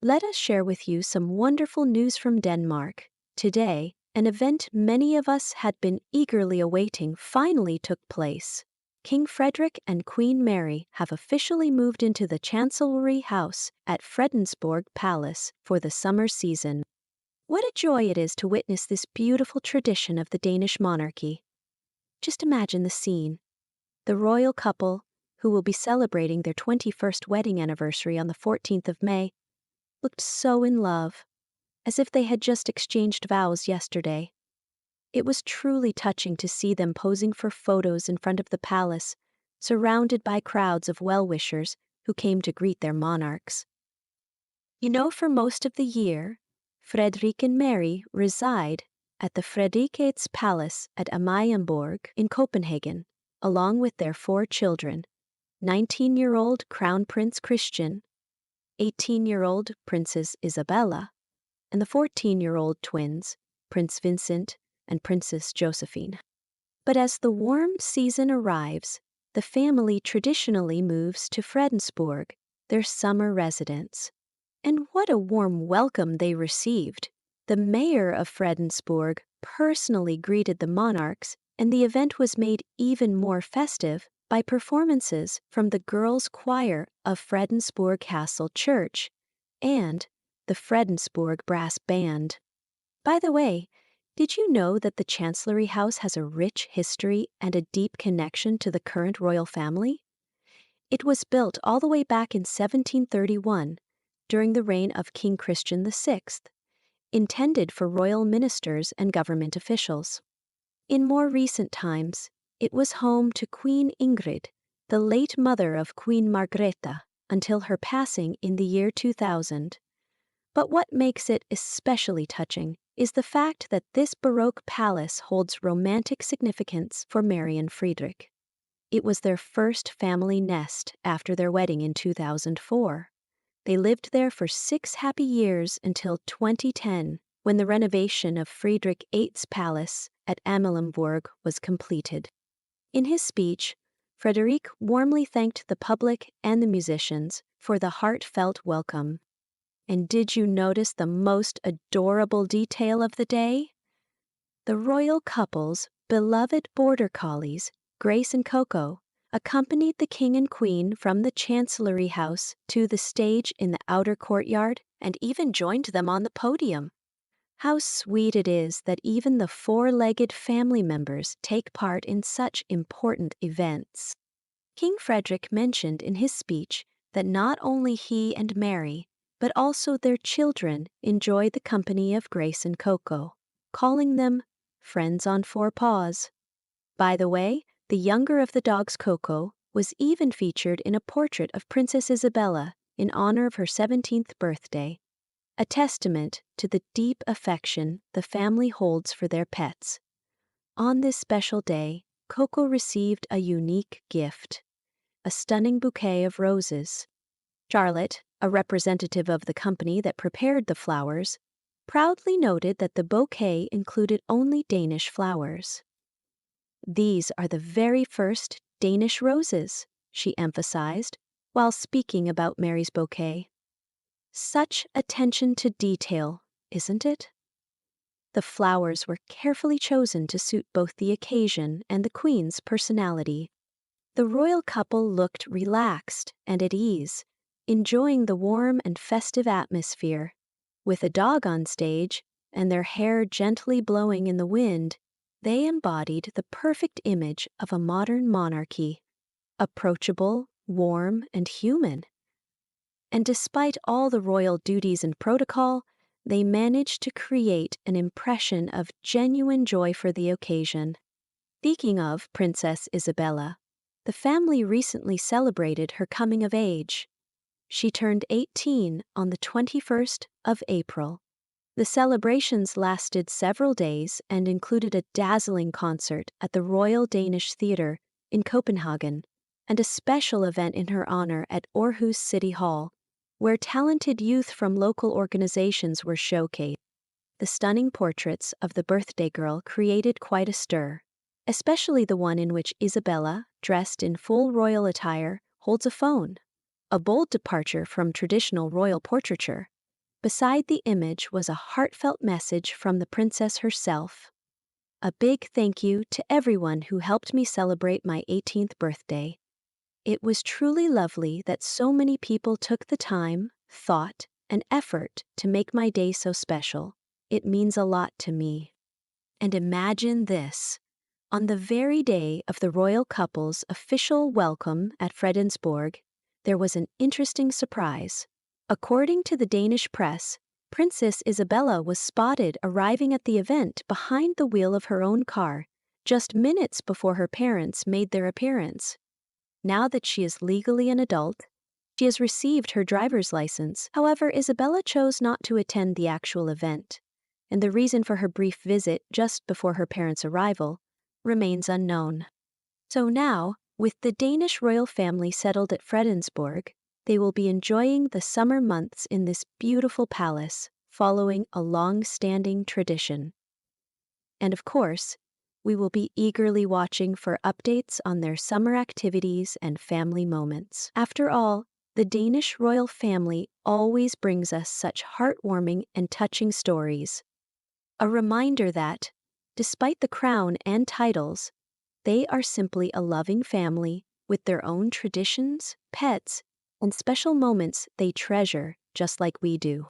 Let us share with you some wonderful news from Denmark. Today, an event many of us had been eagerly awaiting finally took place. King Frederik and Queen Mary have officially moved into the Chancellery House at Fredensborg Palace for the summer season. What a joy it is to witness this beautiful tradition of the Danish monarchy. Just imagine the scene. The royal couple, who will be celebrating their 21st wedding anniversary on the 14th of May, looked so in love, as if they had just exchanged vows yesterday. It was truly touching to see them posing for photos in front of the palace, surrounded by crowds of well-wishers who came to greet their monarchs. For most of the year, Frederik and Mary reside at the Frederiks Palace at Amalienborg in Copenhagen, along with their 4 children, 19-year-old Crown Prince Christian, 18-year-old Princess Isabella, and the 14-year-old twins, Prince Vincent and Princess Josephine. But as the warm season arrives, the family traditionally moves to Fredensborg, their summer residence. And what a warm welcome they received. The mayor of Fredensborg personally greeted the monarchs, and the event was made even more festive by performances from the girls' choir of Fredensborg Castle Church and the Fredensborg Brass Band. By the way, did you know that the Chancellery House has a rich history and a deep connection to the current royal family? It was built all the way back in 1731 during the reign of King Christian VI, intended for royal ministers and government officials. In more recent times, it was home to Queen Ingrid, the late mother of Queen Margrethe, until her passing in the year 2000. But what makes it especially touching is the fact that this Baroque palace holds romantic significance for Mary and Frederik. It was their first family nest after their wedding in 2004. They lived there for 6 happy years until 2010, when the renovation of Frederik VIII's palace at Amalienborg was completed. In his speech, Frederik warmly thanked the public and the musicians for the heartfelt welcome. And did you notice the most adorable detail of the day? The royal couple's beloved border collies, Grace and Coco, accompanied the king and queen from the Chancellery House to the stage in the outer courtyard and even joined them on the podium. How sweet it is that even the 4-legged family members take part in such important events. King Frederik mentioned in his speech that not only he and Mary, but also their children enjoy the company of Grace and Coco, calling them friends on 4 paws. By the way, the younger of the dogs, Coco, was even featured in a portrait of Princess Isabella in honor of her 17th birthday, a testament to the deep affection the family holds for their pets. On this special day, Coco received a unique gift, a stunning bouquet of roses. Charlotte, a representative of the company that prepared the flowers, proudly noted that the bouquet included only Danish flowers. "These are the very first Danish roses," she emphasized, while speaking about Mary's bouquet. Such attention to detail, isn't it? The flowers were carefully chosen to suit both the occasion and the Queen's personality. The royal couple looked relaxed and at ease, enjoying the warm and festive atmosphere. With a dog on stage and their hair gently blowing in the wind, they embodied the perfect image of a modern monarchy, approachable, warm, and human. And despite all the royal duties and protocol, they managed to create an impression of genuine joy for the occasion. Speaking of Princess Isabella, the family recently celebrated her coming of age. She turned 18 on the 21st of April. The celebrations lasted several days and included a dazzling concert at the Royal Danish Theatre in Copenhagen and a special event in her honor at Aarhus City Hall, where talented youth from local organizations were showcased. The stunning portraits of the birthday girl created quite a stir, especially the one in which Isabella, dressed in full royal attire, holds a phone, a bold departure from traditional royal portraiture. Beside the image was a heartfelt message from the princess herself. A big thank you to everyone who helped me celebrate my 18th birthday. It was truly lovely that so many people took the time, thought, and effort to make my day so special. It means a lot to me. And imagine this. On the very day of the royal couple's official welcome at Fredensborg, there was an interesting surprise. According to the Danish press, Princess Isabella was spotted arriving at the event behind the wheel of her own car, just minutes before her parents made their appearance. Now that she is legally an adult, she has received her driver's license. However, Isabella chose not to attend the actual event, and the reason for her brief visit just before her parents' arrival remains unknown. So now, with the Danish royal family settled at Fredensborg, they will be enjoying the summer months in this beautiful palace, following a long-standing tradition. And of course, we will be eagerly watching for updates on their summer activities and family moments. After all, the Danish royal family always brings us such heartwarming and touching stories. A reminder that, despite the crown and titles, they are simply a loving family with their own traditions, pets, and special moments they treasure just like we do.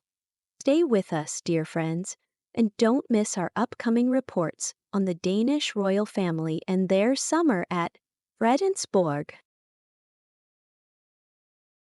Stay with us, dear friends, and don't miss our upcoming reports on the Danish royal family and their summer at Fredensborg.